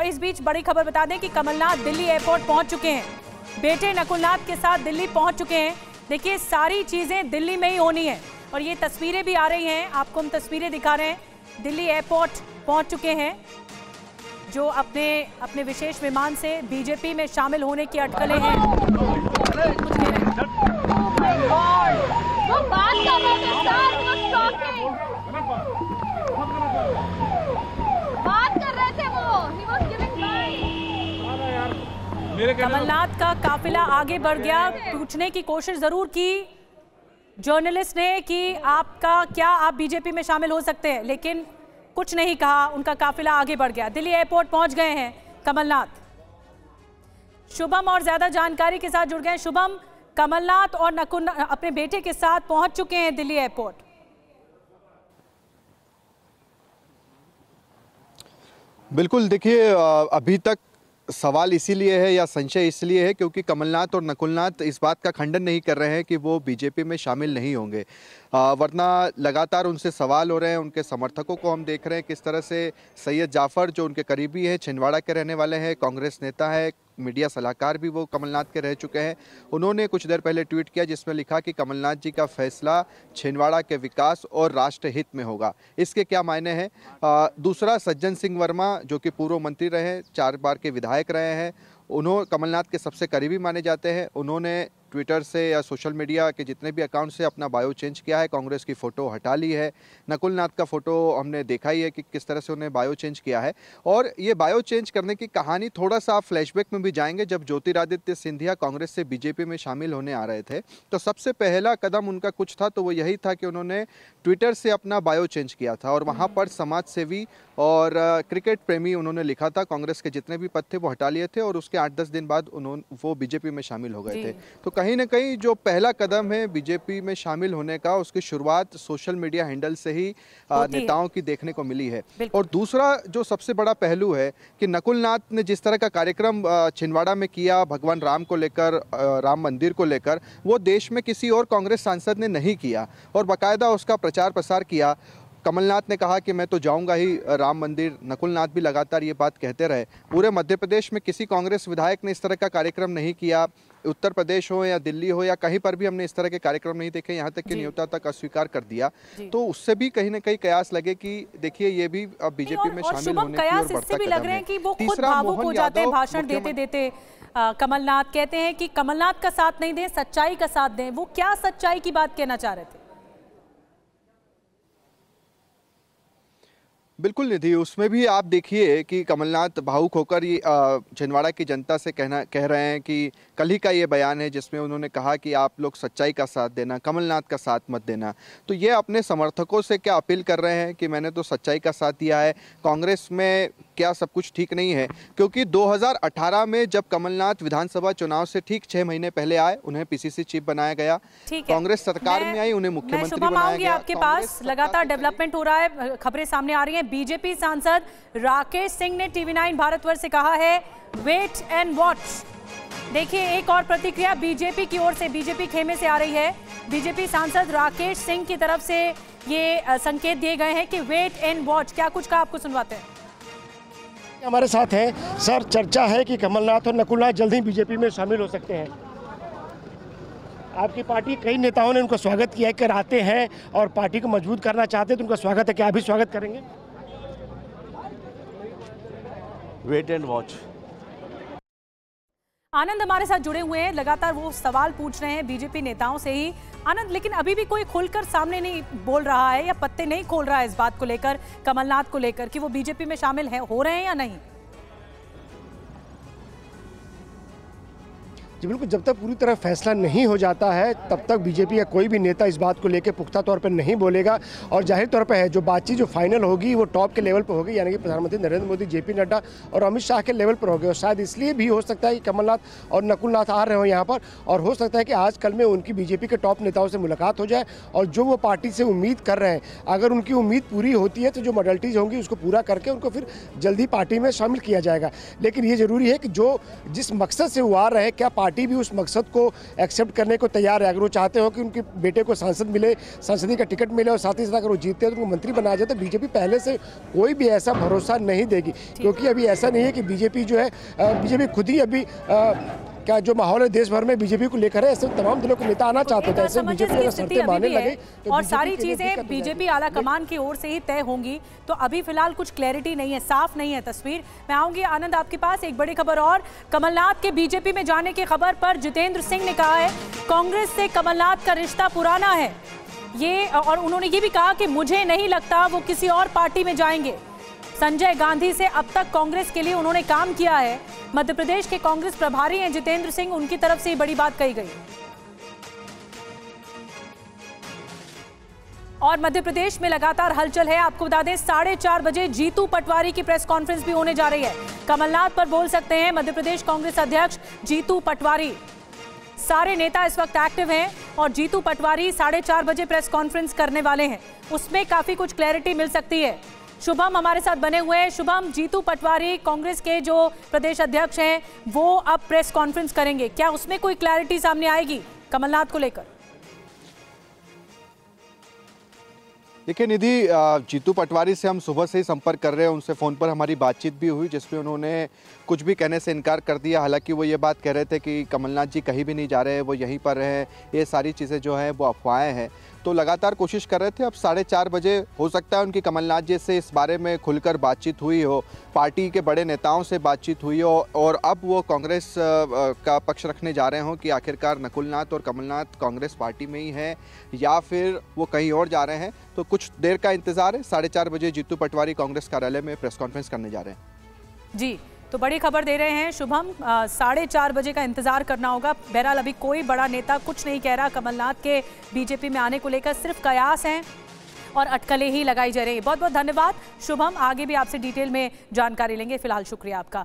और इस बीच बड़ी खबर बता दें कि कमलनाथ दिल्ली एयरपोर्ट पहुंच चुके हैं। बेटे नकुलनाथ के साथ दिल्ली पहुंच चुके हैं। देखिए, सारी चीजें दिल्ली में ही होनी है और ये तस्वीरें भी आ रही हैं, आपको हम तस्वीरें दिखा रहे हैं। दिल्ली एयरपोर्ट पहुंच चुके हैं, जो अपने विशेष विमान से बीजेपी में शामिल होने की अटकलें हैं। कमलनाथ का काफिला आगे बढ़ गया। पूछने की कोशिश जरूर की जर्नलिस्ट ने कि आप बीजेपी में शामिल हो सकते हैं, लेकिन कुछ नहीं कहा। उनका काफिला आगे बढ़ गया। दिल्ली एयरपोर्ट पहुंच गए हैं कमलनाथ। शुभम और ज्यादा जानकारी के साथ जुड़ गए। शुभम, कमलनाथ और नकुलनाथ अपने बेटे के साथ पहुंच चुके हैं दिल्ली एयरपोर्ट। बिल्कुल, देखिए अभी तक सवाल इसीलिए है या संशय इसलिए है क्योंकि कमलनाथ और नकुलनाथ इस बात का खंडन नहीं कर रहे हैं कि वो बीजेपी में शामिल नहीं होंगे, वरना लगातार उनसे सवाल हो रहे हैं। उनके समर्थकों को हम देख रहे हैं किस तरह से सैयद जाफर, जो उनके करीबी हैं, छिंदवाड़ा के रहने वाले हैं, कांग्रेस नेता है, मीडिया सलाहकार भी वो कमलनाथ के रह चुके हैं। उन्होंने कुछ देर पहले ट्वीट किया जिसमें लिखा कि कमलनाथ जी का फैसला छिंदवाड़ा के विकास और राष्ट्र हित में होगा। इसके क्या मायने हैं? दूसरा, सज्जन सिंह वर्मा जो कि पूर्व मंत्री रहे, 4 बार के विधायक रहे हैं, उन्होंने कमलनाथ के सबसे करीबी माने जाते हैं। उन्होंने ट्विटर से या सोशल मीडिया के जितने भी अकाउंट से अपना बायो चेंज किया है, कांग्रेस की फ़ोटो हटा ली है। नकुलनाथ का फ़ोटो हमने देखा ही है कि किस तरह से उन्हें बायो चेंज किया है। और ये बायो चेंज करने की कहानी थोड़ा सा आप फ्लैशबैक में भी जाएंगे। जब ज्योतिरादित्य सिंधिया कांग्रेस से बीजेपी में शामिल होने आ रहे थे तो सबसे पहला कदम उनका कुछ था तो वो यही था कि उन्होंने ट्विटर से अपना बायो चेंज किया था और वहाँ पर समाज सेवी और क्रिकेट प्रेमी उन्होंने लिखा था। कांग्रेस के जितने भी पद थे वो हटा लिए थे और उसके 8-10 दिन बाद वो बीजेपी में शामिल हो गए थे। तो कहीं ना कहीं जो पहला कदम है बीजेपी में शामिल होने का, उसकी शुरुआत सोशल मीडिया हैंडल से ही नेताओं की देखने को मिली है। और दूसरा जो सबसे बड़ा पहलू है कि नकुलनाथ ने जिस तरह का कार्यक्रम छिंदवाड़ा में किया भगवान राम को लेकर, राम मंदिर को लेकर, वो देश में किसी और कांग्रेस सांसद ने नहीं किया और बाकायदा उसका प्रचार प्रसार किया। कमलनाथ ने कहा कि मैं तो जाऊंगा ही राम मंदिर, नकुलनाथ भी लगातार ये बात कहते रहे। पूरे मध्य प्रदेश में किसी कांग्रेस विधायक ने इस तरह का कार्यक्रम नहीं किया। उत्तर प्रदेश हो या दिल्ली हो या कहीं पर भी हमने इस तरह के कार्यक्रम नहीं देखे, यहाँ तक कि न्योता तक अस्वीकार कर दिया। तो उससे भी कहीं ना कहीं कयास लगे कि देखिए ये भी अब बीजेपी में शामिल होने की ओर बढ़ता कदम है। कि वो खुद भावुक हो जाते हैं भाषण देते देते। कमलनाथ कहते हैं कि कमलनाथ का साथ नहीं दें, सच्चाई का साथ दें। वो क्या सच्चाई की बात कहना चाह रहे थे? बिल्कुल निधि, उसमें भी आप देखिए कि कमलनाथ भावुक होकर ये छिंदवाड़ा की जनता से कह रहे हैं कि कल ही का ये बयान है जिसमें उन्होंने कहा कि आप लोग सच्चाई का साथ देना, कमलनाथ का साथ मत देना। तो ये अपने समर्थकों से क्या अपील कर रहे हैं कि मैंने तो सच्चाई का साथ दिया है, कांग्रेस में क्या सब कुछ ठीक नहीं है? क्योंकि 2018 में जब कमलनाथ विधानसभा चुनाव से ठीक 6 महीने पहले आए, उन्हें पीसीसी चीफ बनाया गया, कांग्रेस सरकार में आई, उन्हें मुख्यमंत्री बनाया गया। आपके पास लगातार डेवलपमेंट हो रहा है, खबरें सामने आ रही हैं। बीजेपी सांसद राकेश सिंह ने टीवी9 भारतवर्ष से कहा है वेट एंड वॉच। देखिए, एक और प्रतिक्रिया बीजेपी की ओर से, बीजेपी खेमे से आ रही है। बीजेपी सांसद राकेश सिंह की तरफ से ये संकेत दिए गए हैं कि वेट एंड वॉच। क्या कुछ कहा, आपको सुनवाते हैं। हमारे साथ हैं सर, चर्चा है कि कमलनाथ और नकुलनाथ जल्द ही बीजेपी में शामिल हो सकते हैं। आपकी पार्टी, कई नेताओं ने उनका स्वागत किया कर आते हैं और पार्टी को मजबूत करना चाहते हैं, तो उनका स्वागत है। क्या आप भी स्वागत करेंगे? Wait and watch. आनंद हमारे साथ जुड़े हुए हैं, लगातार वो सवाल पूछ रहे हैं बीजेपी नेताओं से ही। आनंद, लेकिन अभी भी कोई खुलकर सामने नहीं बोल रहा है या पत्ते नहीं खोल रहा है इस बात को लेकर, कमलनाथ को लेकर, कि वो बीजेपी में शामिल हो रहे हैं या नहीं। जी बिल्कुल, जब तक पूरी तरह फैसला नहीं हो जाता है तब तक बीजेपी या कोई भी नेता इस बात को लेकर पुख्ता तौर पर नहीं बोलेगा। और जाहिर तौर पर है जो बातचीत जो फाइनल होगी वो टॉप के लेवल पर होगी, यानी कि प्रधानमंत्री नरेंद्र मोदी, जेपी नड्डा और अमित शाह के लेवल पर होगी। और शायद इसलिए भी हो सकता है कि कमलनाथ और नकुलनाथ आ रहे हो यहाँ पर, और हो सकता है कि आज कल में उनकी बीजेपी के टॉप नेताओं से मुलाकात हो जाए और जो वो पार्टी से उम्मीद कर रहे हैं, अगर उनकी उम्मीद पूरी होती है तो जो मॉडलिटीज़ होंगी उसको पूरा करके उनको फिर जल्दी पार्टी में शामिल किया जाएगा। लेकिन ये जरूरी है कि जो जिस मकसद से वो आ रहे हैं, क्या पार्टी भी उस मकसद को एक्सेप्ट करने को तैयार है। अगर वो चाहते हो कि उनके बेटे को सांसद मिले, संसदीय का टिकट मिले और साथ ही साथ अगर वो जीतते हैं तो उनको मंत्री बनाया जाए, तो बीजेपी पहले से कोई भी ऐसा भरोसा नहीं देगी। क्योंकि अभी ऐसा नहीं है कि बीजेपी जो है, बीजेपी खुद ही अभी क्या जो माहौल है देश भर में बीजेपी को लेकर है, ऐसे तमाम दिनों के नेता आना चाहते थे, ऐसे बीजेपी अगर शर्तें मानने लगे तो और सारी चीजें बीजेपी आला कमान की ओर से ही तय होंगी। तो अभी फिलहाल कुछ क्लैरिटी नहीं है, साफ नहीं है तस्वीर। मैं आऊंगी आनंद आपके पास। एक बड़ी खबर और, कमलनाथ के बीजेपी में जाने की खबर पर जितेंद्र सिंह ने कहा है कांग्रेस से कमलनाथ का रिश्ता पुराना है ये, और उन्होंने ये भी कहा कि मुझे नहीं लगता वो किसी और पार्टी में जाएंगे। संजय गांधी से अब तक कांग्रेस के लिए उन्होंने काम किया है। मध्य प्रदेश के कांग्रेस प्रभारी हैं जितेंद्र सिंह, उनकी तरफ से बड़ी बात कही गई। और मध्य प्रदेश में लगातार हलचल है। आपको बता दें 4:30 बजे जीतू पटवारी की प्रेस कॉन्फ्रेंस भी होने जा रही है। कमलनाथ पर बोल सकते हैं मध्य प्रदेश कांग्रेस अध्यक्ष जीतू पटवारी। सारे नेता इस वक्त एक्टिव हैं और जीतू पटवारी 4:30 बजे प्रेस कॉन्फ्रेंस करने वाले हैं। उसमें काफी कुछ क्लैरिटी मिल सकती है। शुभम हमारे साथ बने हुए हैं। शुभम, जीतू पटवारी कांग्रेस के जो प्रदेश अध्यक्ष हैं वो अब प्रेस कॉन्फ्रेंस करेंगे, क्या उसमें कोई क्लैरिटी सामने आएगी कमलनाथ को लेकर? देखिए निधि, जीतू पटवारी से हम सुबह से ही संपर्क कर रहे हैं। उनसे फ़ोन पर हमारी बातचीत भी हुई जिसमें उन्होंने कुछ भी कहने से इनकार कर दिया। हालांकि वो ये बात कह रहे थे कि कमलनाथ जी कहीं भी नहीं जा रहे हैं, वो यहीं पर हैं, ये सारी चीज़ें जो हैं वो अफवाहें हैं। तो लगातार कोशिश कर रहे थे। अब 4:30 बजे हो सकता है उनकी कमलनाथ जी से इस बारे में खुलकर बातचीत हुई हो, पार्टी के बड़े नेताओं से बातचीत हुई हो और अब वो कांग्रेस का पक्ष रखने जा रहे हों कि आखिरकार नकुलनाथ और कमलनाथ कांग्रेस पार्टी में ही हैं या फिर वो कहीं और जा रहे हैं। तो कुछ देर का इंतज़ार है। 4:30 बजे जीतू पटवारी कांग्रेस कार्यालय में प्रेस कॉन्फ्रेंस करने जा रहे हैं। जी, तो बड़ी खबर दे रहे हैं शुभम। 4:30 बजे का इंतजार करना होगा। बहरहाल अभी कोई बड़ा नेता कुछ नहीं कह रहा कमलनाथ के बीजेपी में आने को लेकर, सिर्फ कयास हैं और अटकलें ही लगाई जा रही है। बहुत बहुत धन्यवाद शुभम, आगे भी आपसे डिटेल में जानकारी लेंगे। फिलहाल शुक्रिया आपका।